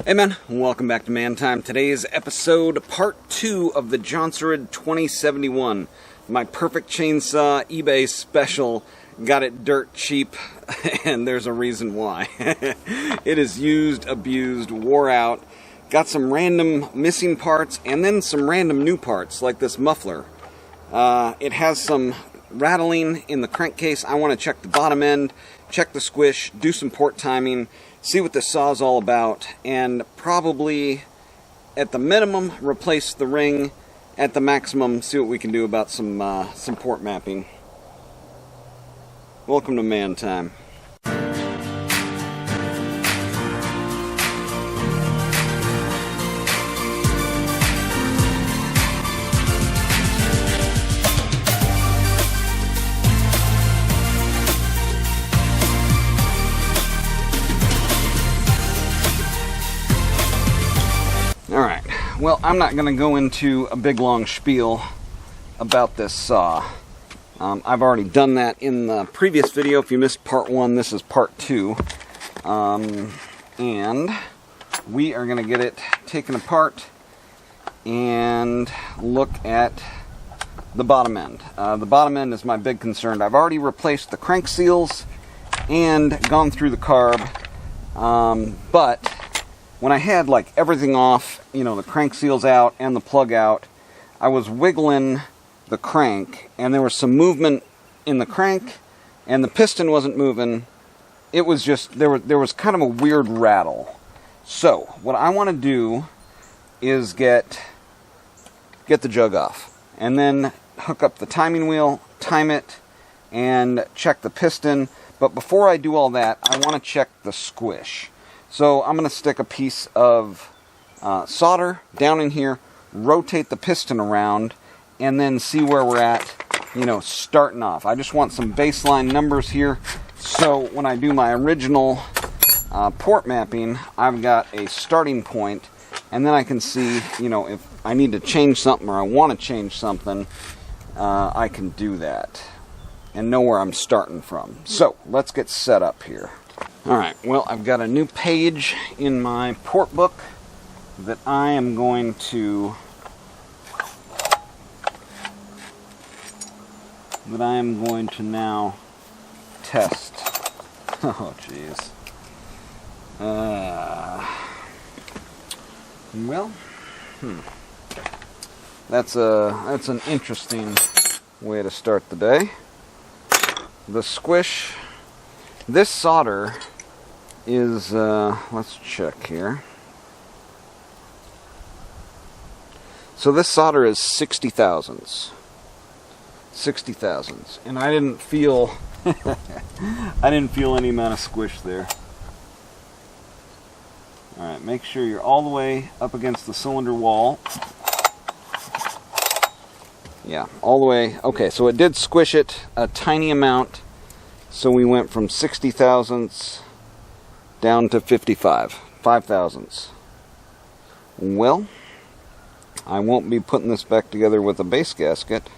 Hey man, welcome back to Man Time. Today's episode, part 2 of the Jonsered 2071. My perfect chainsaw eBay special. Got it dirt cheap, and there's a reason why. It is used, abused, wore out. Got some random missing parts, and then some random new parts, like this muffler. It has some rattling in the crankcase. I want to check the bottom end, check the squish, do some port timing, see what this saw is all about, and probably, at the minimum, replace the ring. At the maximum, see what we can do about some port mapping. Welcome to Man Time. Alright, well, I'm not going to go into a big long spiel about this saw. I've already done that in the previous video. If you missed part 1, this is part 2. And we are going to get it taken apart and look at the bottom end. The bottom end is my big concern. I've already replaced the crank seals and gone through the carb, but when I had like everything off, you know, the crank seals out and the plug out, I was wiggling the crank and there was some movement in the crank and the piston wasn't moving. It was just, there was kind of a weird rattle. So what I want to do is get the jug off and then hook up the timing wheel, time it, and check the piston. But before I do all that, I want to check the squish. So I'm going to stick a piece of solder down in here, rotate the piston around, and then see where we're at, you know, starting off. I just want some baseline numbers here, so when I do my original port mapping, I've got a starting point, and then I can see, you know, if I need to change something or I want to change something, I can do that and know where I'm starting from. So let's get set up here. Alright, well, I've got a new page in my port book that I am going to now test. Oh, jeez. Well, that's an interesting way to start the day. The squish. This solder is, let's check here. So this solder is 60 thousandths. 60 thousandths. And I didn't feel, any amount of squish there. Alright, make sure you're all the way up against the cylinder wall. Yeah, all the way. Okay, so it did squish it a tiny amount. So we went from 60 thousandths down to 5 thousandths. Well, I won't be putting this back together with a base gasket.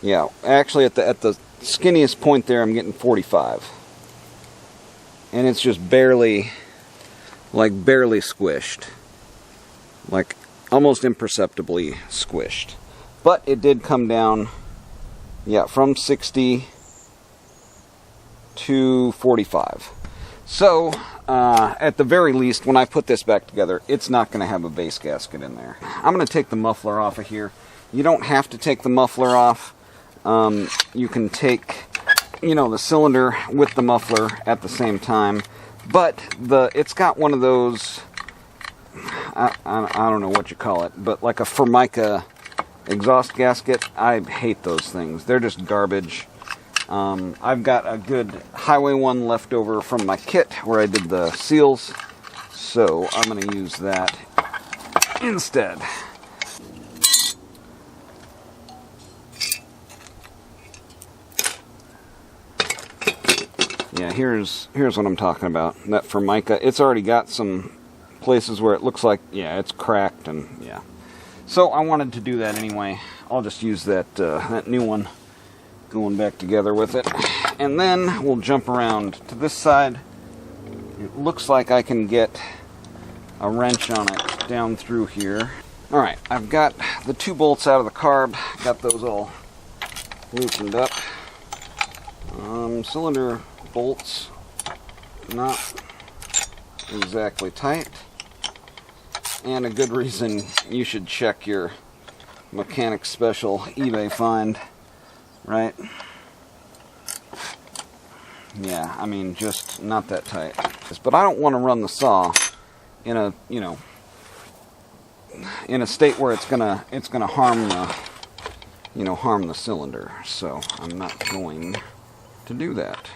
Yeah, actually at the skinniest point there I'm getting 45. And it's just barely squished. Like almost imperceptibly squished. But it did come down, yeah, from 60 to 45. So, at the very least, when I put this back together, it's not going to have a base gasket in there. I'm going to take the muffler off of here. You don't have to take the muffler off. You can take, you know, the cylinder with the muffler at the same time. But it's got one of those, I don't know what you call it, but like a Formica exhaust gasket. I hate those things. They're just garbage. I've got a good highway one left over from my kit where I did the seals, so I'm going to use that instead. Yeah, here's what I'm talking about. That Formica, it's already got some places where it looks like, yeah, it's cracked, and yeah. So I wanted to do that anyway. I'll just use that new one going back together with it. And then we'll jump around to this side It looks like I can get a wrench on it down through here. Alright, I've got the 2 bolts out of the carb, got those all loosened up. Cylinder bolts, not exactly tight. And a good reason you should check your Mechanic Special eBay find, right? Yeah, I mean, just not that tight. But I don't want to run the saw in a, you know, in a state where it's gonna harm the, you know, harm the cylinder. So I'm not going to do that.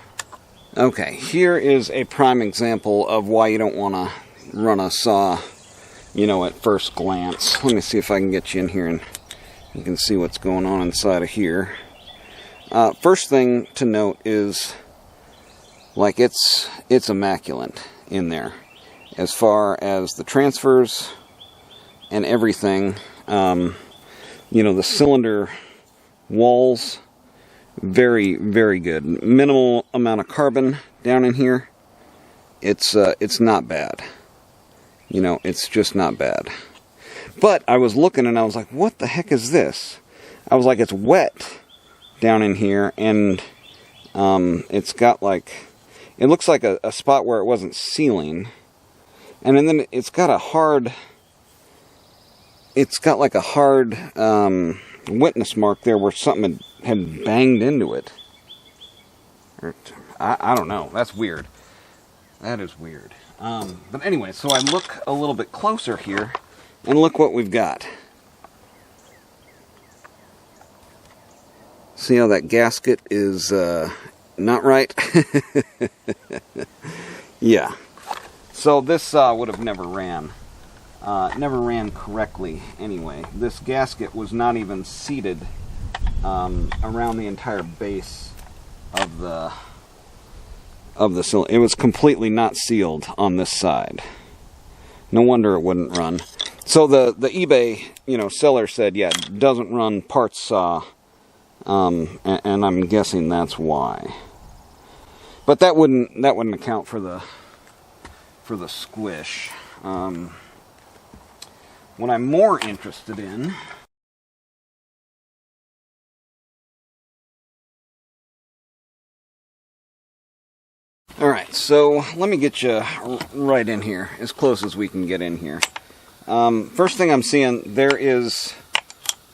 Okay, here is a prime example of why you don't want to run a saw, you know, at first glance. Let me see if I can get you in here and you can see what's going on inside of here. First thing to note is, like, it's immaculate in there as far as the transfers and everything. You know, the cylinder walls, very, very good. Minimal amount of carbon down in here. It's not bad. You know, it's just not bad. But I was looking and I was like, what the heck is this? I was like, it's wet down in here, and it's got like, it looks like a spot where it wasn't sealing. And then it's got a hard, it's got like a hard witness mark there where something had banged into it. I don't know. That's weird. That is weird. But anyway, so I look a little bit closer here, and look what we've got. See how that gasket is not right? Yeah. So this would have never ran. Never ran correctly anyway. This gasket was not even seated around the entire base of the cylinder. It was completely not sealed on this side. No wonder it wouldn't run. So the eBay, you know, seller said, yeah, it doesn't run parts saw, and I'm guessing that's why. But that wouldn't account for the squish. What I'm more interested in Alright, so let me get you right in here, as close as we can get in here. First thing I'm seeing, there is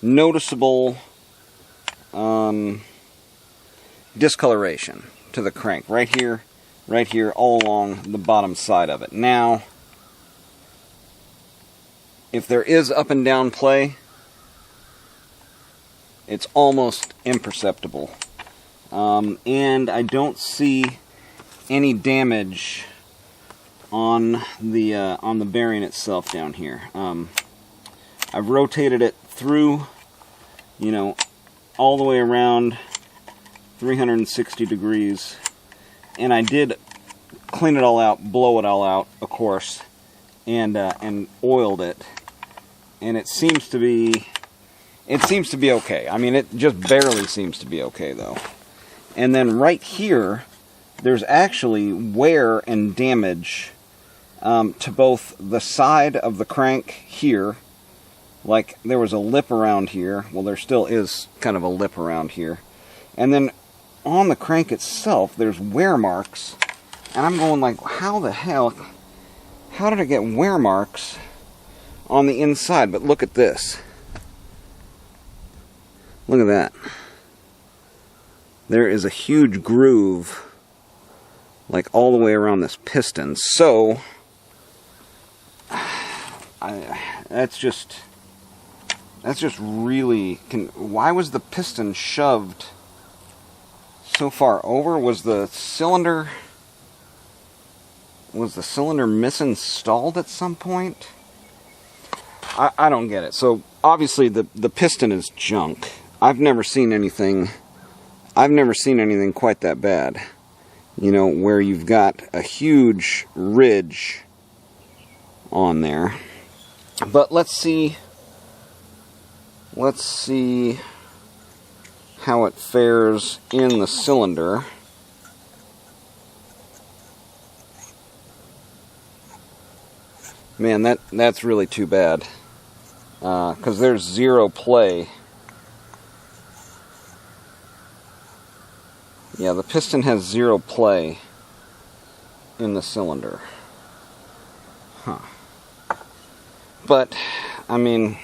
noticeable discoloration to the crank. Right here, all along the bottom side of it. Now, if there is up and down play, it's almost imperceptible. And I don't see any damage on the bearing itself down here. I've rotated it through, you know, all the way around 360 degrees, and I did clean it all out, blow it all out, of course, and oiled it, and it seems to be okay. I mean, it just barely seems to be okay though. And then right here, there's actually wear and damage to both the side of the crank here. Like, there was a lip around here. Well, there still is kind of a lip around here. And then on the crank itself, there's wear marks. And I'm going like, how the hell? How did I get wear marks on the inside? But look at this. Look at that. There is a huge groove, like all the way around this piston. So that's just really, why was the piston shoved so far over? Was the cylinder misinstalled at some point? I don't get it. So obviously the piston is junk. I've never seen anything quite that bad. You know, where you've got a huge ridge on there. But let's see how it fares in the cylinder. Man, that's really too bad. Because there's zero play. Yeah, the piston has zero play in the cylinder. Huh. But, I mean,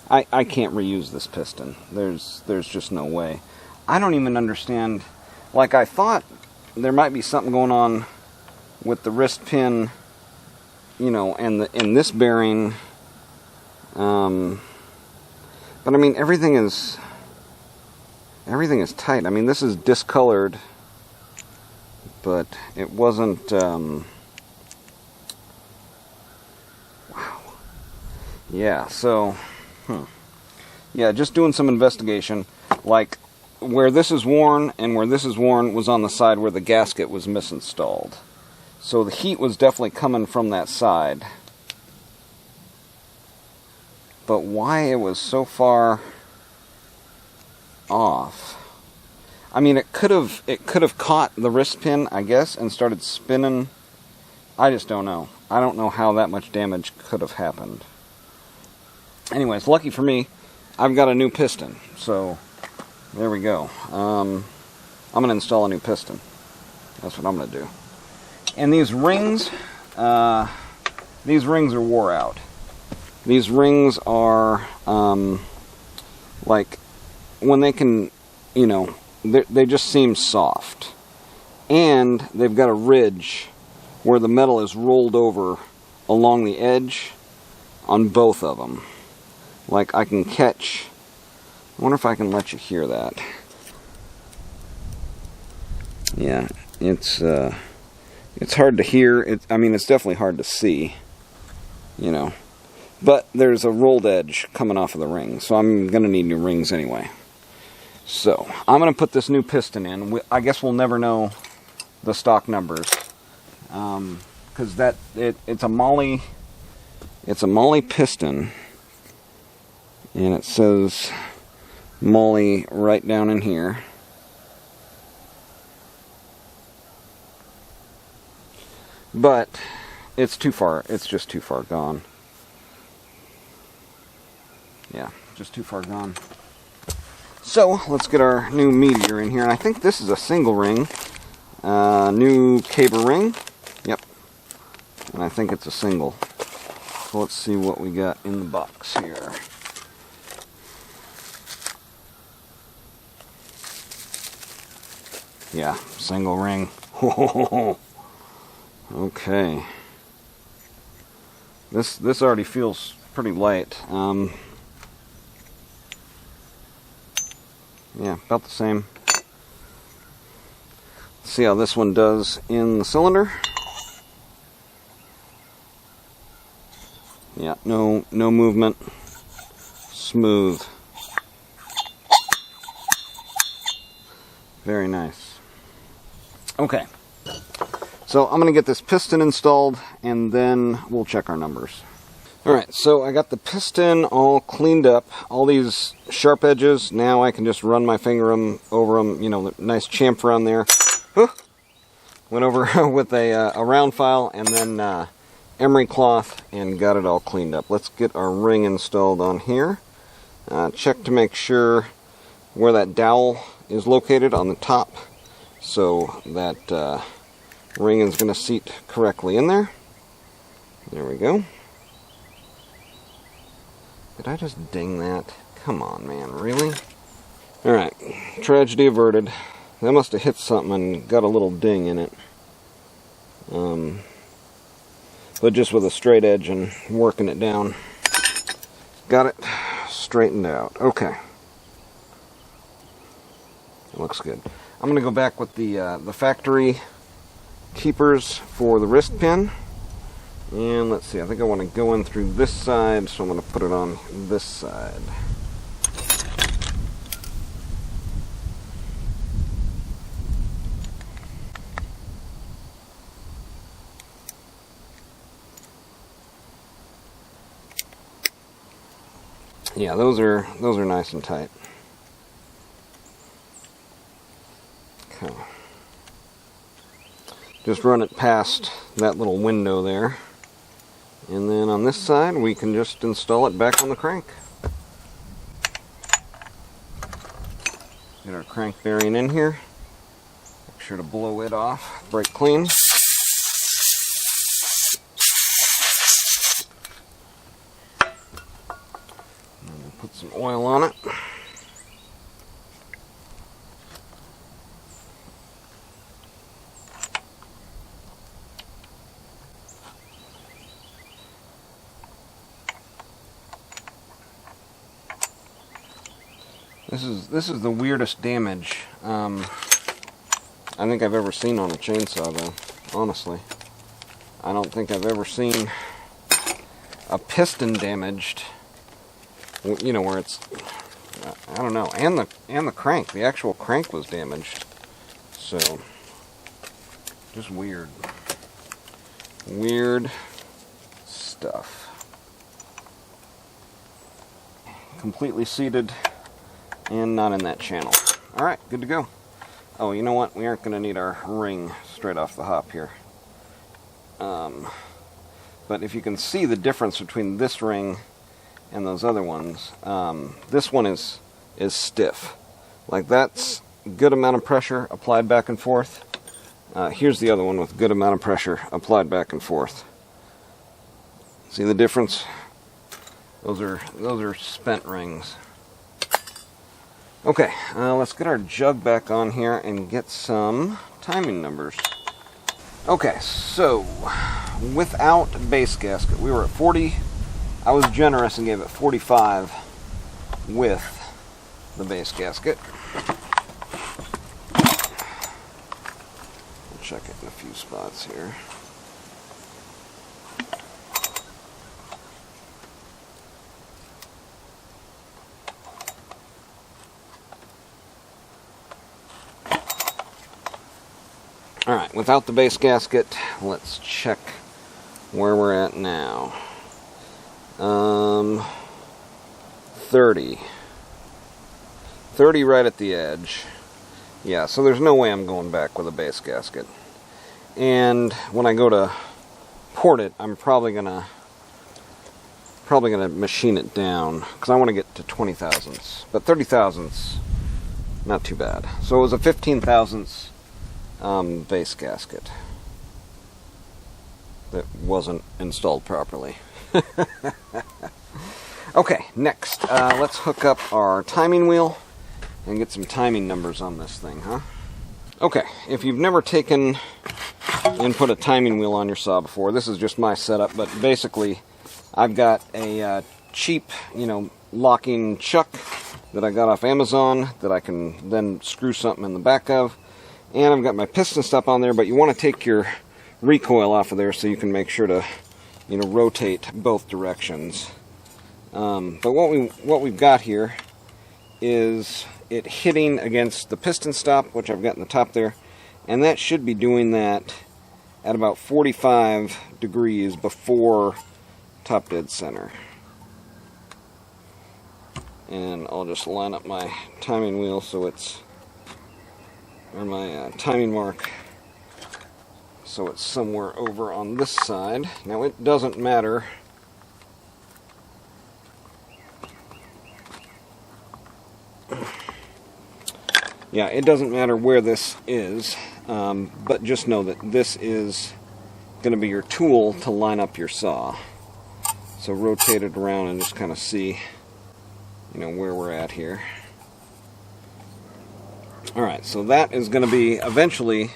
I can't reuse this piston. There's just no way. I don't even understand. Like, I thought there might be something going on with the wrist pin, you know, and this bearing. But I mean, everything is tight. I mean, this is discolored, but it wasn't. Wow. Yeah. So, yeah, just doing some investigation. Like, where this is worn and where this is worn was on the side where the gasket was misinstalled. So the heat was definitely coming from that side. But why it was so far off? I mean, it could have caught the wrist pin, I guess, and started spinning. I just don't know. I don't know how that much damage could have happened. Anyways, lucky for me, I've got a new piston. So there we go. I'm gonna install a new piston. That's what I'm gonna do. And these rings are wore out. These rings are, like, when they can, you know, they just seem soft. And they've got a ridge where the metal is rolled over along the edge on both of them. Like, I can catch, I wonder if I can let you hear that. Yeah, it's hard to hear. I mean, it's definitely hard to see, you know. But there's a rolled edge coming off of the ring, so I'm going to need new rings anyway. So, I'm going to put this new piston in. I guess we'll never know the stock numbers. Because it's a Molly piston. And it says Molly right down in here. But it's too far. It's just too far gone. Yeah, just too far gone. So, let's get our new meteor in here. And I think this is a single ring. New caber ring. Yep. And I think it's a single. So let's see what we got in the box here. Yeah, single ring. Okay. This already feels pretty light. Yeah, about the same. Let's see how this one does in the cylinder. Yeah, no movement. Smooth. Very nice. Okay. So I'm going to get this piston installed and then we'll check our numbers. Alright, so I got the piston all cleaned up. All these sharp edges, now I can just run my finger over them, you know, nice chamfer on there. Went over with a round file and then emery cloth and got it all cleaned up. Let's get our ring installed on here. Check to make sure where that dowel is located on the top so that ring is going to seat correctly in there. There we go. Did I just ding that? Come on, man, really? Alright, tragedy averted. That must have hit something and got a little ding in it. But just with a straight edge and working it down. Got it straightened out. Okay. It looks good. I'm going to go back with the factory keepers for the wrist pin. And let's see, I think I want to go in through this side, so I'm going to put it on this side. Yeah, those are nice and tight. Okay. Just run it past that little window there. And then on this side, we can just install it back on the crank. Get our crank bearing in here. Make sure to blow it off, brake clean. And put some oil on it. This is the weirdest damage I think I've ever seen on a chainsaw, though, honestly. I don't think I've ever seen a piston damaged, you know, where it's, I don't know, and the crank, the actual crank was damaged. So, just weird. Weird stuff. Completely seated and not in that channel. Alright, good to go. Oh, you know what? We aren't going to need our ring straight off the hop here. But if you can see the difference between this ring and those other ones, this one is stiff. Like, that's good amount of pressure applied back and forth. Here's the other one with good amount of pressure applied back and forth. See the difference? Those are spent rings. Okay, let's get our jug back on here and get some timing numbers. Okay, so without base gasket, we were at 40. I was generous and gave it 45 with the base gasket. We'll check it in a few spots here. Alright, without the base gasket, let's check where we're at now. 30. 30 right at the edge. Yeah, so there's no way I'm going back with a base gasket. And when I go to port it, I'm probably gonna machine it down, because I want to get to 20 thousandths. But 30 thousandths, not too bad. So it was a 15 thousandths base gasket that wasn't installed properly. Okay, next, let's hook up our timing wheel and get some timing numbers on this thing, huh? Okay, if you've never taken and put a timing wheel on your saw before, this is just my setup, but basically I've got a cheap, locking chuck that I got off Amazon that I can then screw something in the back of. And I've got my piston stop on there, but you want to take your recoil off of there so you can make sure to, rotate both directions. But what we've got here is it hitting against the piston stop, which I've got in the top there, and that should be doing that at about 45 degrees before top dead center. And I'll just line up my timing wheel so it's, or my timing mark, so it's somewhere over on this side. Now it doesn't matter it doesn't matter where this is, but just know that this is going to be your tool to line up your saw. So rotate it around and just kind of see, where we're at here. Alright, so that is going to be eventually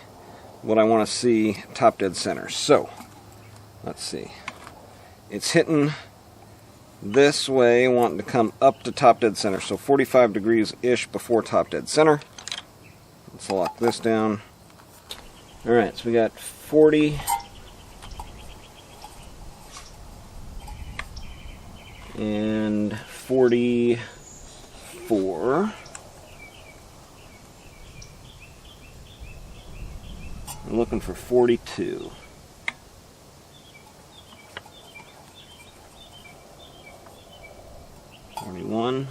what I want to see top dead center. So, let's see. It's hitting this way, wanting to come up to top dead center. So 45 degrees-ish before top dead center. Let's lock this down. Alright, so we got 40. And 44. I'm looking for 42. 41.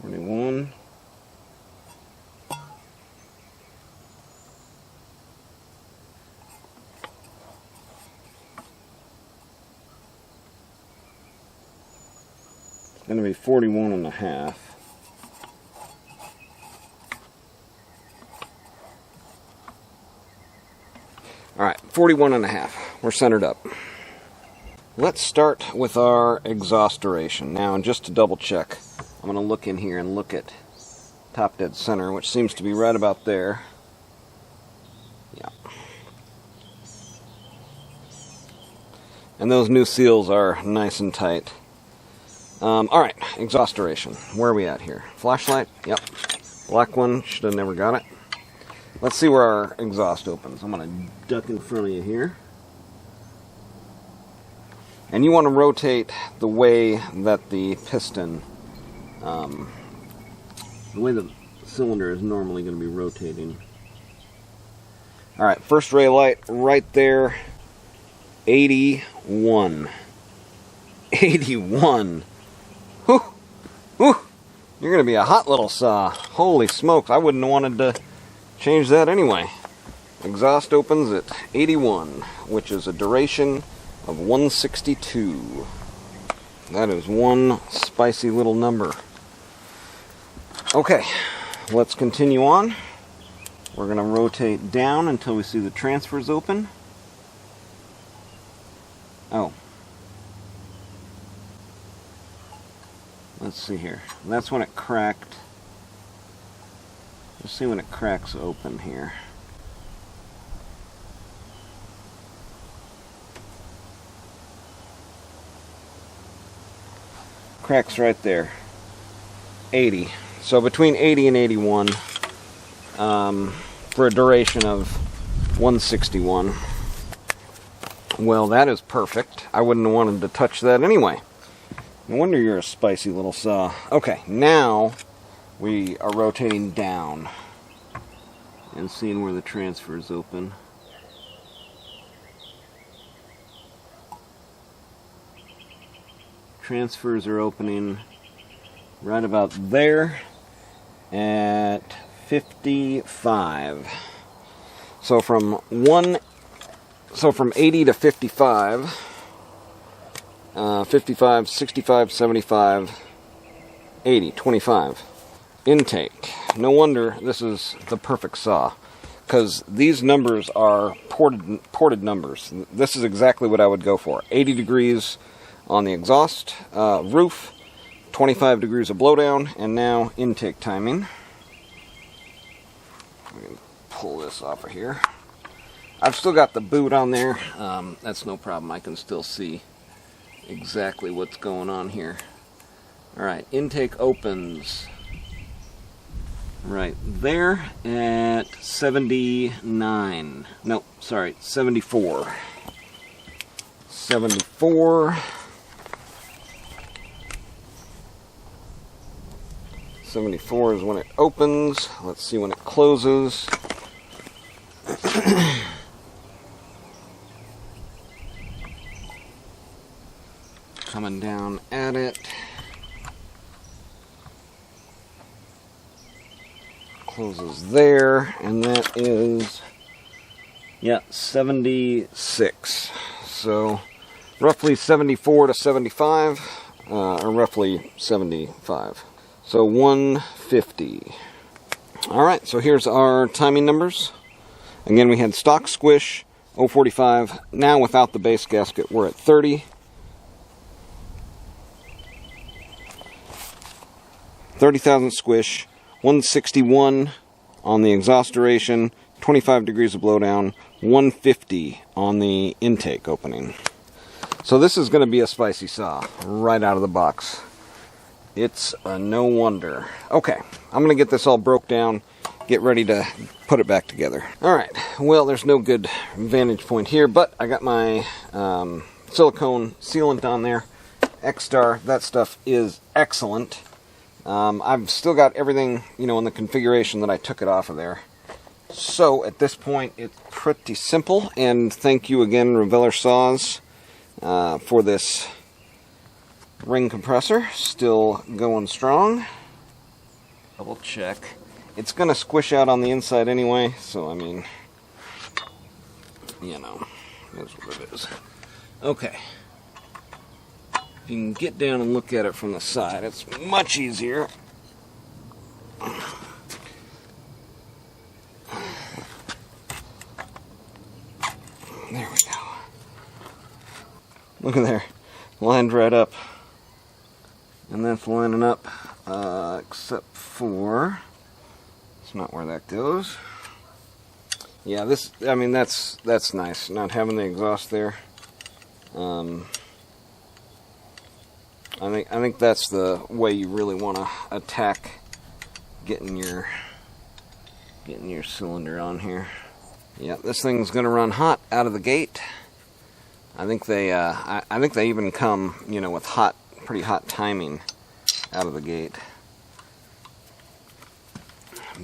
41. It's going to be 41 and a half. Alright, 41 and a half. We're centered up. Let's start with our exhaust duration. Now, just to double check, I'm going to look in here and look at top dead center, which seems to be right about there. Yeah. And those new seals are nice and tight. Alright, exhaust duration. Where are we at here? Flashlight? Yep. Black one, should have never got it. Let's see where our exhaust opens. I'm going to duck in front of you here. And you want to rotate the way that the piston, the way the cylinder is normally going to be rotating. Alright, first ray of light right there. 81. 81. Whew. Whew. You're going to be a hot little saw. Holy smokes, I wouldn't have wanted to change that anyway. Exhaust opens at 81, which is a duration of 162. That is one spicy little number. Okay, let's continue on. We're going to rotate down until we see the transfers open. Oh. Let's see here. That's when it cracked. Let's see when it cracks open here. Cracks right there. 80. So between 80 and 81 for a duration of 161. Well, that is perfect. I wouldn't have wanted to touch that anyway. No wonder you're a spicy little saw. Okay, now we are rotating down and seeing where the transfers open. Transfers are opening right about there at 55. So from 80 to 55, 55, 65, 75, 80, 25. Intake. No wonder this is the perfect saw, because these numbers are ported numbers. This is exactly what I would go for. 80 degrees on the exhaust roof, 25 degrees of blowdown, and now intake timing. We can pull this off of here. I've still got the boot on there. That's no problem. I can still see exactly what's going on here. Alright, intake opens right there at 79. No, sorry, 74. 74. 74 is when it opens. Let's see when it closes. Coming down at it. Closes there, and that is, yeah, 76. So roughly 74 to 75, or roughly 75. So 150. Alright, so here's our timing numbers. Again, we had stock squish, 045. Now without the base gasket, we're at 30. 30,000 squish, 161 on the exhaust duration, 25 degrees of blowdown, 150 on the intake opening. So this is going to be a spicy saw right out of the box. It's a no wonder. Okay, I'm going to get this all broke down, get ready to put it back together. Alright, well, there's no good vantage point here, but I got my silicone sealant on there. X-Star, that stuff is excellent. I've still got everything, in the configuration that I took it off of there. So, at this point, it's pretty simple, and thank you again, Reveller Saws, for this ring compressor. Still going strong. Double check. It's going to squish out on the inside anyway, so I mean, you know, that's what it is. Okay. If you can get down and look at it from the side, it's much easier. There we go. Look at there. Lined right up. And that's lining up, except for, it's not where that goes. Yeah, this, I mean, that's nice, not having the exhaust there. I think that's the way you really want to attack getting your cylinder on here. Yeah, this thing's gonna run hot out of the gate. I think they even come, you know, with pretty hot timing out of the gate.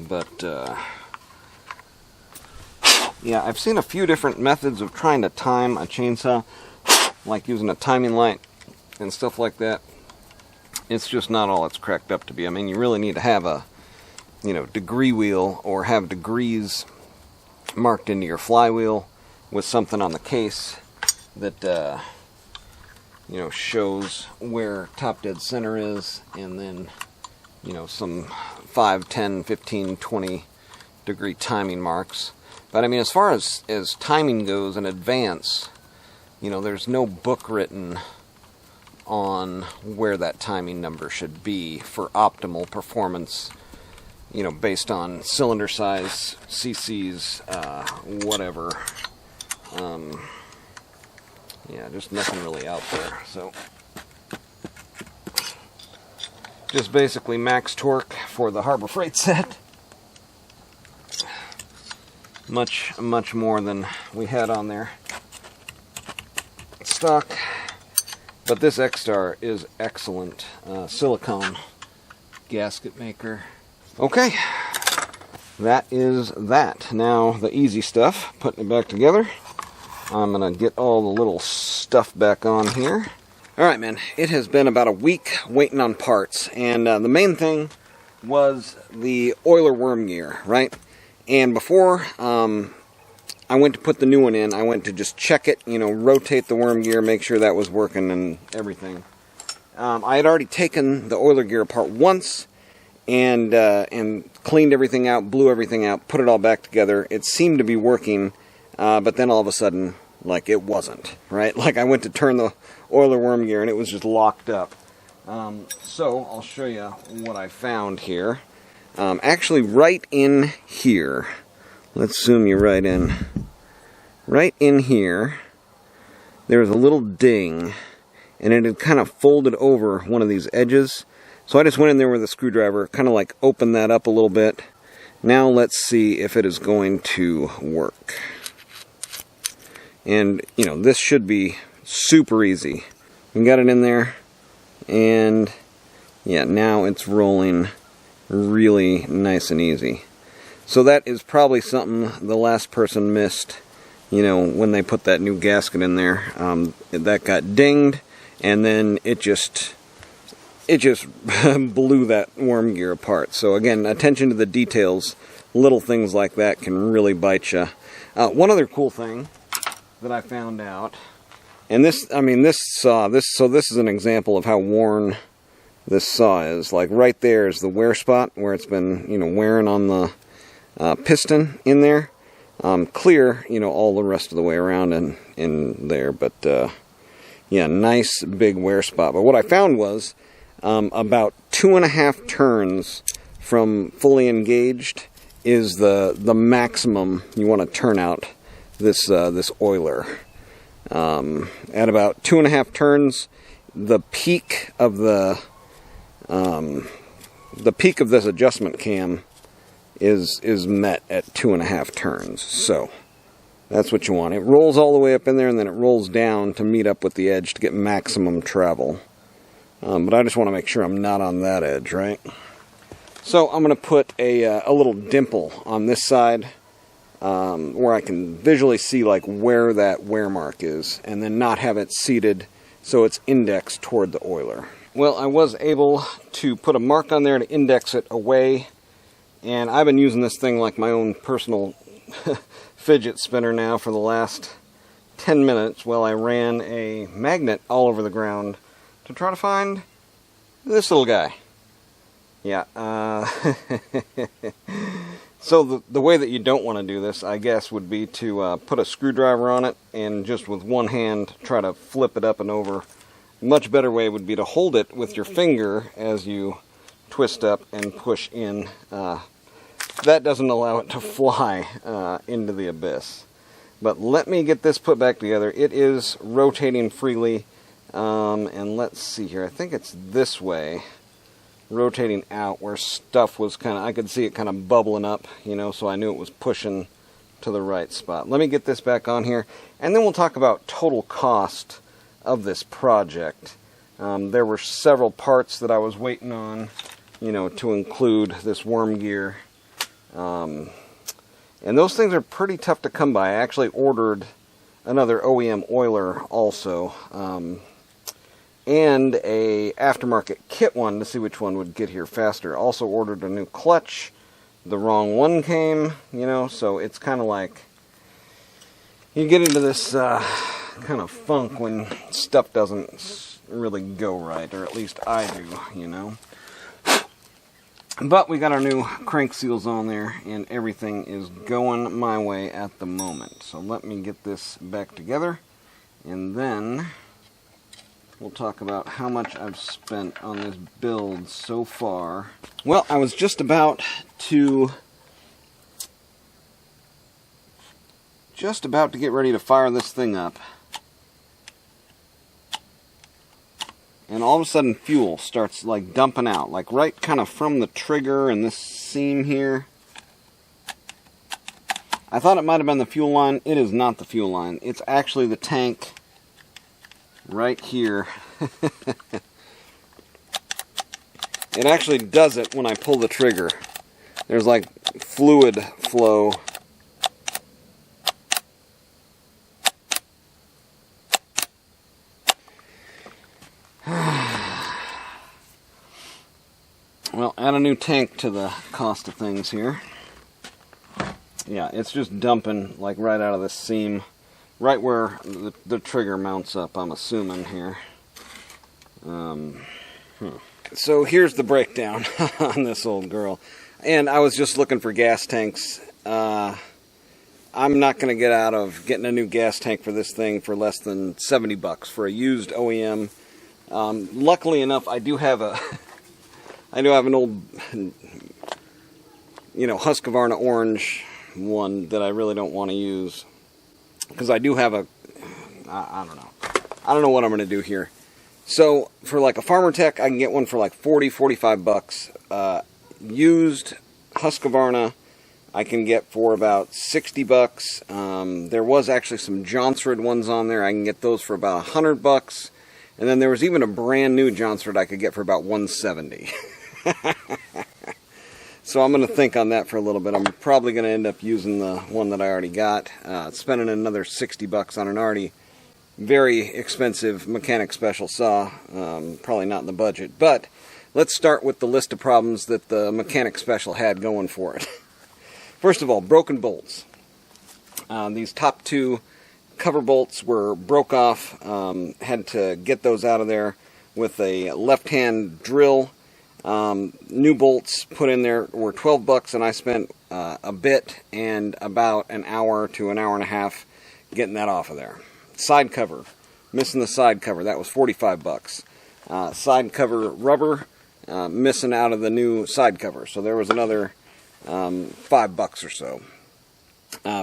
But yeah, I've seen a few different methods of trying to time a chainsaw, like using a timing light and stuff like that. It's just not all it's cracked up to be. I mean, you really need to have a, you know, degree wheel, or have degrees marked into your flywheel with something on the case that you know, shows where top dead center is, and then, you know, some 5, 10, 15, 20 degree timing marks. But I mean, as far as timing goes in advance, you know, there's no book written on where that timing number should be for optimal performance, you know, based on cylinder size, cc's, whatever. Yeah, just nothing really out there. So just basically max torque for the Harbor Freight set. Much more than we had on there stock. But this X-Star is excellent. Silicone gasket maker. Okay, that is that. Now the easy stuff, putting it back together. I'm gonna get all the little stuff back on here. Alright, man, it has been about a week waiting on parts, and the main thing was the oiler worm gear, right? And before I went to put the new one in, I went to just check it, you know, rotate the worm gear, make sure that was working and everything. I had already taken the oiler gear apart once and cleaned everything out, blew everything out, put it all back together. It seemed to be working, but then all of a sudden, like, it wasn't, right? Like, I went to turn the oiler worm gear and it was just locked up. So I'll show you what I found here. Actually, right in here, let's zoom you right in. Right in here, there was a little ding, and it had kind of folded over one of these edges. So I just went in there with a screwdriver, kind of like opened that up a little bit. Now let's see if it is going to work. And, you know, this should be super easy. We got it in there, and yeah, now it's rolling really nice and easy. So that is probably something the last person missed, you know, when they put that new gasket in there. That got dinged, and then it just blew that worm gear apart. So again, attention to the details. Little things like that can really bite you. One other cool thing that I found out, and this is an example of how worn this saw is. Like, right there is the wear spot where it's been, you know, wearing on the piston in there. Clear, you know, all the rest of the way around and in there, but yeah, nice big wear spot. But what I found was about 2.5 turns from fully engaged is the maximum you want to turn out this oiler. At about 2.5 turns, the peak of this adjustment cam is met at 2.5 turns. So that's what you want. It rolls all the way up in there, and then it rolls down to meet up with the edge to get maximum travel. But I just want to make sure I'm not on that edge, right? So I'm going to put a little dimple on this side where I can visually see like where that wear mark is, and then not have it seated so it's indexed toward the oiler. Well, I was able to put a mark on there to index it away, and I've been using this thing like my own personal fidget spinner now for the last 10 minutes while I ran a magnet all over the ground to try to find this little guy. Yeah, so the way that you don't want to do this, I guess, would be to put a screwdriver on it and just with one hand try to flip it up and over. A much better way would be to hold it with your finger as you twist up and push in. That doesn't allow it to fly into the abyss. But let me get this put back together. It is rotating freely, and let's see here. I think it's this way. Rotating out where stuff was kind of, I could see it kind of bubbling up, you know, so I knew it was pushing to the right spot. Let me get this back on here, and then we'll talk about total cost of this project. There were several parts that I was waiting on, you know, to include this worm gear. And those things are pretty tough to come by. I actually ordered another OEM oiler also. And a aftermarket kit one to see which one would get here faster. Also ordered a new clutch. The wrong one came, you know, so it's kind of like you get into this kind of funk when stuff doesn't really go right, or at least I do, you know. But we got our new crank seals on there, and everything is going my way at the moment. So let me get this back together, and then we'll talk about how much I've spent on this build so far. Well, I was just about to get ready to fire this thing up. And all of a sudden fuel starts like dumping out, like right kind of from the trigger and this seam here. I thought it might have been the fuel line. It is not the fuel line. It's actually the tank right here. It actually does it when I pull the trigger. There's like fluid flow. Well, add a new tank to the cost of things here. Yeah, it's just dumping like right out of this seam. Right where the trigger mounts up, I'm assuming here. So here's the breakdown on this old girl. And I was just looking for gas tanks. I'm not going to get out of getting a new gas tank for this thing for less than $70 for a used OEM. Luckily enough, I do have an old, you know, Husqvarna orange one that I really don't want to use. Because I do have I don't know. I don't know what I'm going to do here. So, for like a Farmer Tech, I can get one for like $40-45. Used Husqvarna, I can get for about $60. There was actually some Jonsered ones on there. I can get those for about $100. And then there was even a brand new Jonsered I could get for about $170. So I'm going to think on that for a little bit. I'm probably going to end up using the one that I already got. Spending another $60 on an already very expensive mechanic special saw. Probably not in the budget. But let's start with the list of problems that the mechanic special had going for it. First of all, broken bolts. These top two cover bolts were broke off. Had to get those out of there with a left-hand drill. New bolts put in there were $12, and I spent a bit and about an hour to an hour and a half getting that off of there. Side cover, missing the side cover, that was $45. Side cover rubber, missing out of the new side cover, so there was another $5 or so.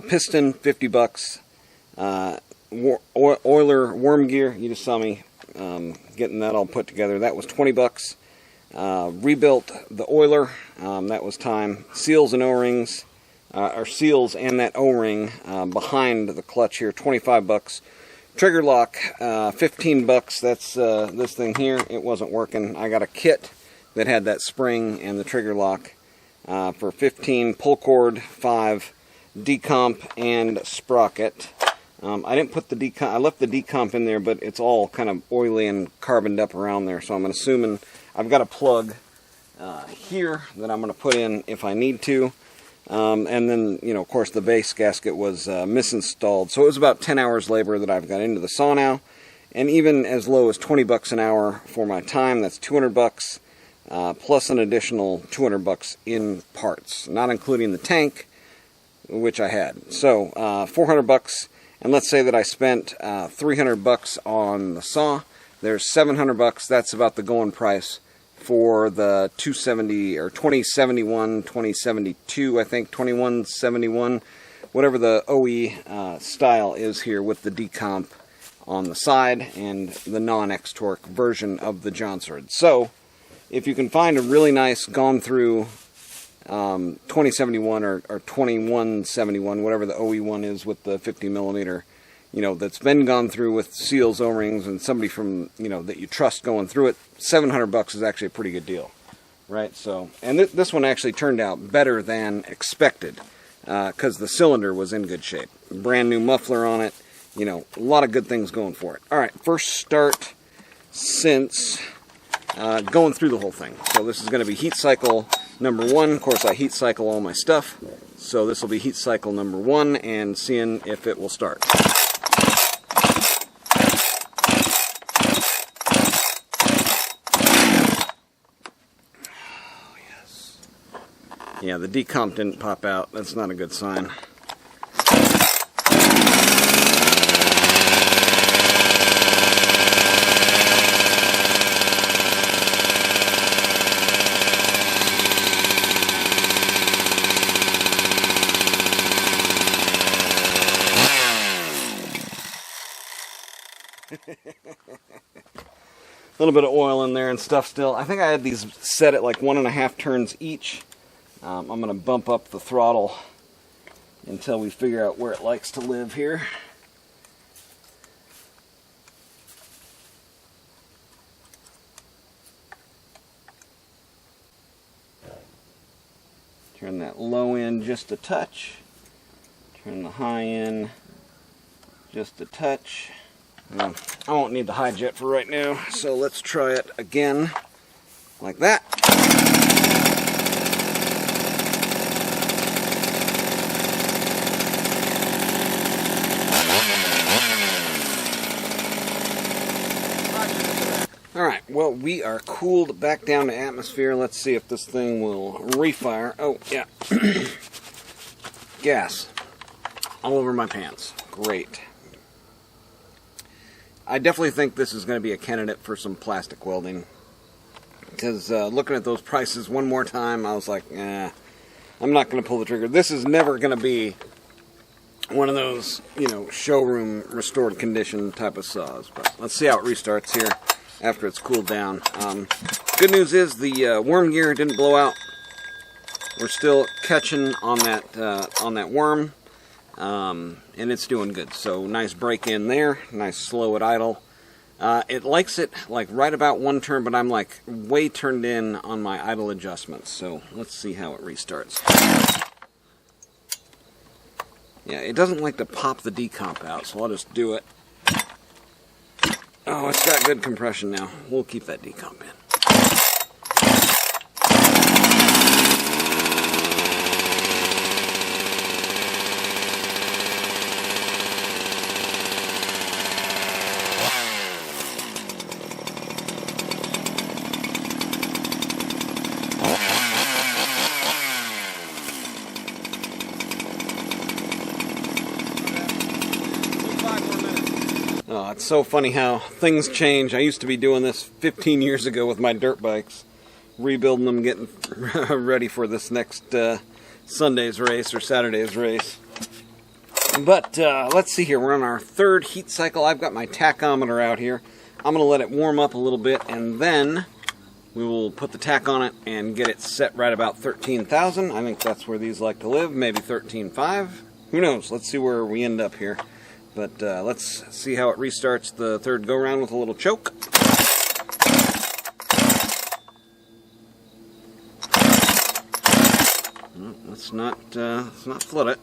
Piston, $50. Oiler worm gear, you just saw me getting that all put together, that was $20. Rebuilt the oiler, that was time. Seals and O-rings, or seals and that O-ring behind the clutch here, $25. Trigger lock, $15. That's this thing here. It wasn't working. I got a kit that had that spring and the trigger lock for $15. Pull cord, $5. Decomp and sprocket. I didn't put the decomp, I left the decomp in there, but it's all kind of oily and carboned up around there, so I'm assuming I've got a plug here that I'm going to put in if I need to. And then, you know, of course, the base gasket was misinstalled, so it was about 10 hours labor that I've got into the saw now. And even as low as 20 bucks an hour for my time, that's 200 bucks, plus an additional 200 bucks in parts, not including the tank, which I had. So, 400 bucks, and let's say that I spent 300 bucks on the saw. There's 700 bucks, that's about the going price for the 270 or 2071, 2072, I think, 2171, whatever the OE style is here with the decomp on the side and the non-X-Torque version of the Jonsered. So, if you can find a really nice gone through 2071 or 2171, whatever the OE one is with the 50 millimeter, you know, that's been gone through with seals, O-rings, and somebody from, you know, that you trust going through it, 700 bucks is actually a pretty good deal, right? So, and this one actually turned out better than expected, because the cylinder was in good shape. Brand new muffler on it, you know, a lot of good things going for it. All right, first start since going through the whole thing. So this is going to be heat cycle number 1. Of course, I heat cycle all my stuff, so this will be heat cycle number 1, and seeing if it will start. Yeah, the decomp didn't pop out. That's not a good sign. A little bit of oil in there and stuff still. I think I had these set at like 1.5 turns each. I'm going to bump up the throttle until we figure out where it likes to live here. Turn that low end just a touch. Turn the high end just a touch. I won't need the high jet for right now, so let's try it again like that. Alright, well, we are cooled back down to atmosphere. Let's see if this thing will refire. Oh, yeah. Gas. All over my pants. Great. I definitely think this is going to be a candidate for some plastic welding. Because looking at those prices one more time, I was like, I'm not going to pull the trigger. This is never going to be one of those, you know, showroom restored condition type of saws. But let's see how it restarts here after it's cooled down. Good news is the worm gear didn't blow out. We're still catching on that worm, and it's doing good. So nice break in there, nice slow at idle. It likes it like right about 1 turn, but I'm like way turned in on my idle adjustments. So let's see how it restarts. Yeah, it doesn't like to pop the decomp out, so I'll just do it. Oh, it's got good compression now. We'll keep that decomp in. Oh, it's so funny how things change. I used to be doing this 15 years ago with my dirt bikes, rebuilding them, getting ready for this next Sunday's race or Saturday's race. But let's see here. We're on our 3rd heat cycle. I've got my tachometer out here. I'm going to let it warm up a little bit, and then we will put the tack on it and get it set right about 13,000. I think that's where these like to live, maybe 13.5. Who knows? Let's see where we end up here. But let's see how it restarts the 3rd go-round with a little choke. Let's not flood it.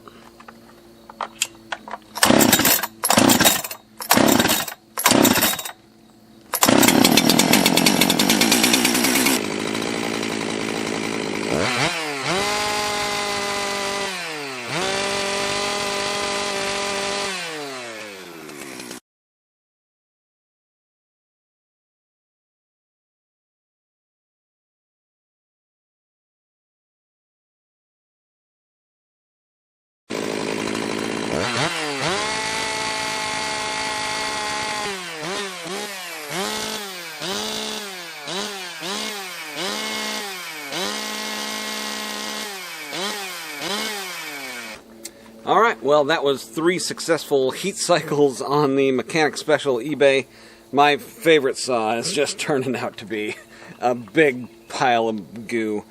Alright, well that was 3 successful heat cycles on the Mechanic Special eBay. My favorite saw is just turning out to be a big pile of goo.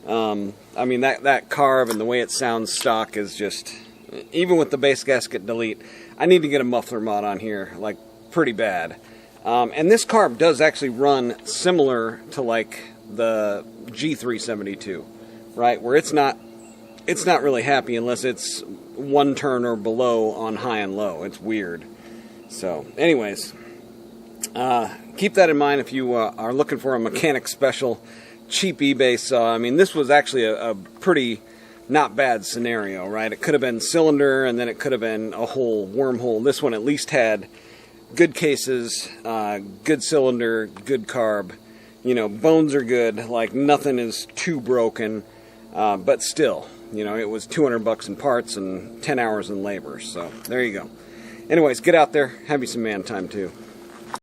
I mean, that carb and the way it sounds stock is just, even with the base gasket delete, I need to get a muffler mod on here, like, pretty bad. And this carb does actually run similar to, like, the G372, right? Where it's not really happy unless it's 1 turn or below on high and low. It's weird. So, anyways, keep that in mind if you are looking for a Mechanic Special cheap eBay saw. I mean, this was actually a pretty not bad scenario, right? It could have been cylinder, and then it could have been a whole wormhole. This one at least had good cases, good cylinder, good carb. You know, bones are good. Like, nothing is too broken, but still. You know, it was $200 in parts and 10 hours in labor. So, there you go. Anyways, get out there. Have you some man time, too.